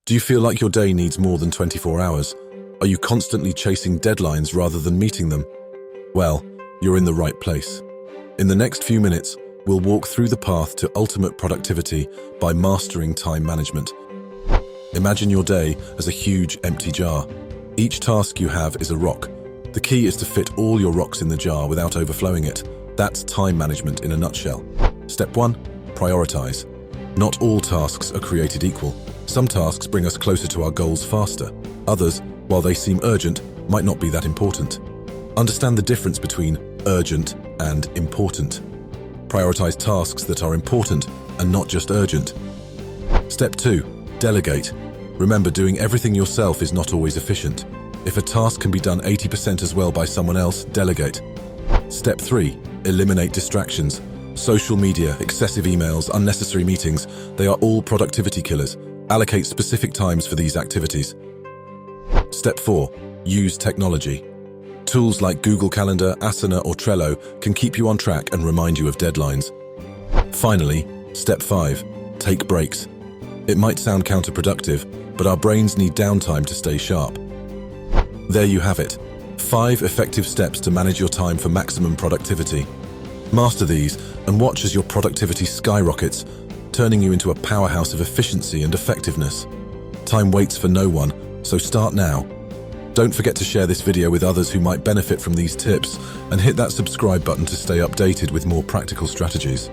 Do you feel like your day needs more than 24 hours? Are you constantly chasing deadlines rather than meeting them? Well, you're in the right place. In the next few minutes, we'll walk through the path to ultimate productivity by mastering time management. Imagine your day as a huge empty jar. Each task you have is a rock. The key is to fit all your rocks in the jar without overflowing it. That's time management in a nutshell. Step 1. Prioritize. Not all tasks are created equal. Some tasks bring us closer to our goals faster. Others, while they seem urgent, might not be that important. Understand the difference between urgent and important. Prioritize tasks that are important and not just urgent. Step 2. Delegate. Remember, doing everything yourself is not always efficient. If a task can be done 80% as well by someone else, delegate. Step 3. Eliminate distractions. Social media, excessive emails, unnecessary meetings, they are all productivity killers. Allocate specific times for these activities. Step 4. Use technology. Tools like Google Calendar, Asana, or Trello can keep you on track and remind you of deadlines. Finally, Step 5. Take breaks. It might sound counterproductive, but our brains need downtime to stay sharp. There you have it. 5 effective steps to manage your time for maximum productivity. Master these and watch as your productivity skyrockets, turning you into a powerhouse of efficiency and effectiveness. Time waits for no one, so start now. Don't forget to share this video with others who might benefit from these tips, and hit that subscribe button to stay updated with more practical strategies.